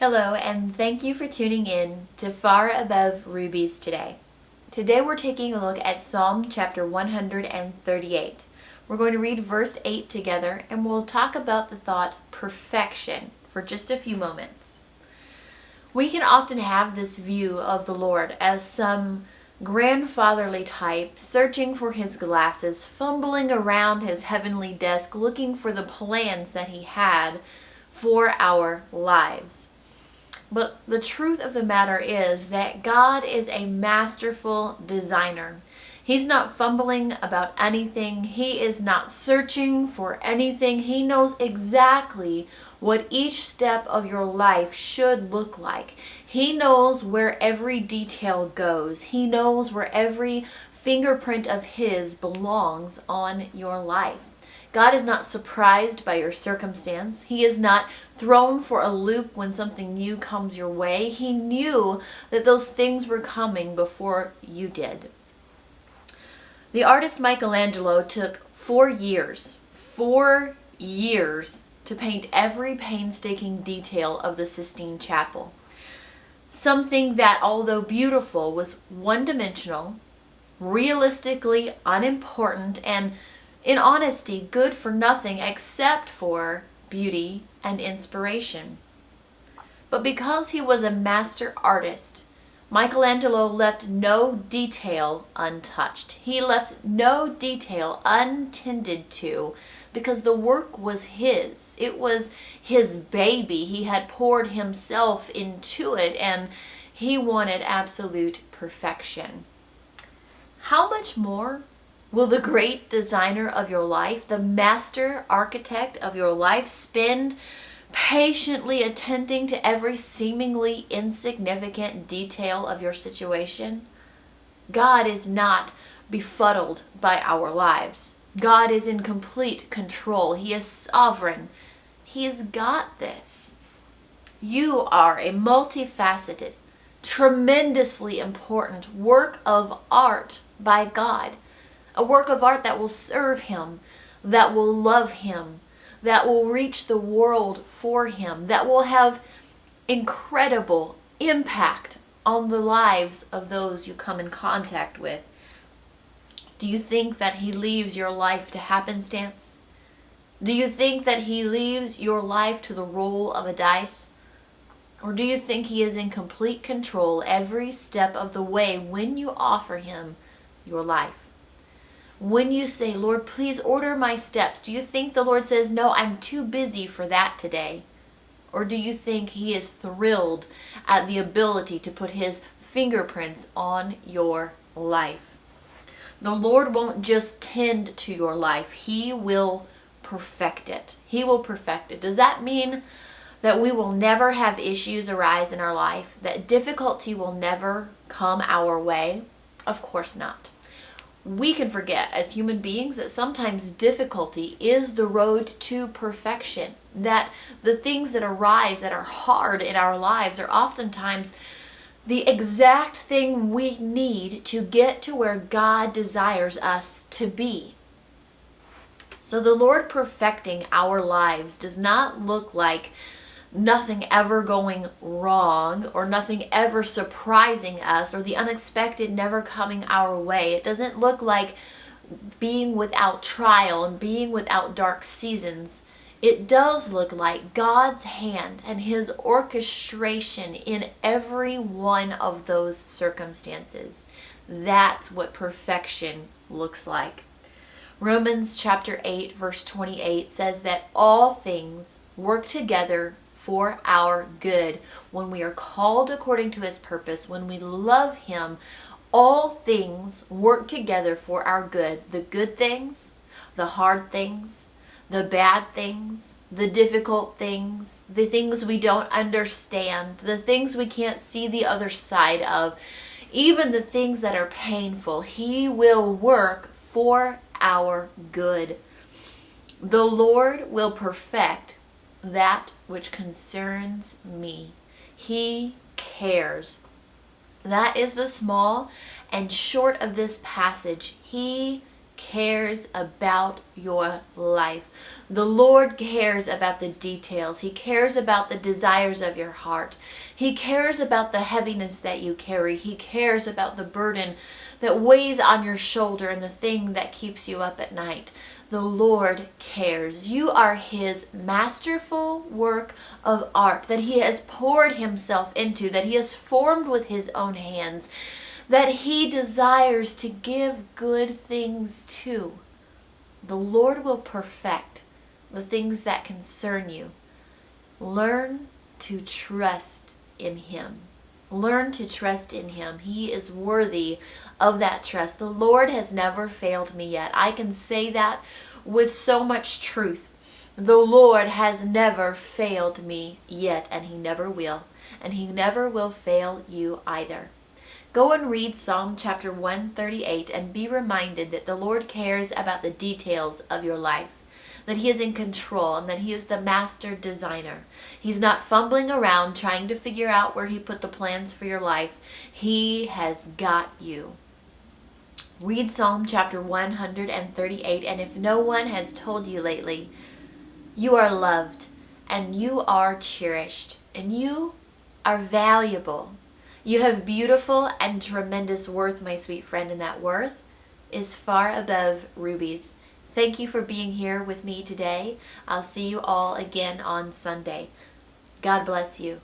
Hello, and thank you for tuning in to Far Above Rubies today. Today we're taking a look at Psalm chapter 138. We're going to read verse 8 together, and we'll talk about the thought perfection for just a few moments. We can often have this view of the Lord as some grandfatherly type searching for his glasses, fumbling around his heavenly desk, looking for the plans that he had for our lives. But the truth of the matter is that God is a masterful designer. He's not fumbling about anything. He is not searching for anything. He knows exactly what each step of your life should look like. He knows where every detail goes. He knows where every fingerprint of His belongs on your life. God is not surprised by your circumstance. He is not thrown for a loop when something new comes your way. He knew that those things were coming before you did. The artist Michelangelo took 4 years to paint every painstaking detail of the Sistine Chapel. Something that, although beautiful, was one-dimensional, realistically unimportant, and in honesty, good for nothing except for beauty and inspiration. But because he was a master artist, Michelangelo left no detail untouched. He left no detail untended to because the work was his. It was his baby. He had poured himself into it and he wanted absolute perfection. How much more will the great designer of your life, the master architect of your life, spend patiently attending to every seemingly insignificant detail of your situation? God is not befuddled by our lives. God is in complete control. He is sovereign. He's got this. You are a multifaceted, tremendously important work of art by God. A work of art that will serve Him, that will love Him, that will reach the world for Him, that will have incredible impact on the lives of those you come in contact with. Do you think that He leaves your life to happenstance? Do you think that He leaves your life to the roll of a dice? Or do you think He is in complete control every step of the way when you offer Him your life? When you say, Lord, please order my steps, do you think the Lord says, no, I'm too busy for that today? Or do you think He is thrilled at the ability to put His fingerprints on your life? The Lord won't just tend to your life. He will perfect it. He will perfect it. Does that mean that we will never have issues arise in our life? That difficulty will never come our way? Of course not. We can forget as human beings that sometimes difficulty is the road to perfection. That the things that arise that are hard in our lives are oftentimes the exact thing we need to get to where God desires us to be. So the Lord perfecting our lives does not look like nothing ever going wrong or nothing ever surprising us or the unexpected never coming our way. It doesn't look like being without trial and being without dark seasons. It does look like God's hand and His orchestration in every one of those circumstances. That's what perfection looks like. Romans chapter 8 verse 28 says that all things work together for our good. When we are called according to His purpose, when we love Him, all things work together for our good. The good things, the hard things, the bad things, the difficult things, the things we don't understand, the things we can't see the other side of, even the things that are painful. He will work for our good. The Lord will perfect that which concerns me. He cares. That is the small and short of this passage. He cares about your life. The Lord cares about the details. He cares about the desires of your heart. He cares about the heaviness that you carry. He cares about the burden that weighs on your shoulder and the thing that keeps you up at night. The Lord cares. You are His masterful work of art that He has poured Himself into, that He has formed with His own hands, that He desires to give good things to. The Lord will perfect the things that concern you. Learn to trust in Him. Learn to trust in Him. He is worthy of that trust. The Lord has never failed me yet. I can say that with so much truth. The Lord has never failed me yet, and He never will. And He never will fail you either. Go and read Psalm chapter 138 and be reminded that the Lord cares about the details of your life, that He is in control and that He is the master designer. He's not fumbling around trying to figure out where He put the plans for your life. He has got you. Read Psalm chapter 138, and if no one has told you lately, you are loved and you are cherished and you are valuable. You have beautiful and tremendous worth, my sweet friend, and that worth is far above rubies. Thank you for being here with me today. I'll see you all again on Sunday. God bless you.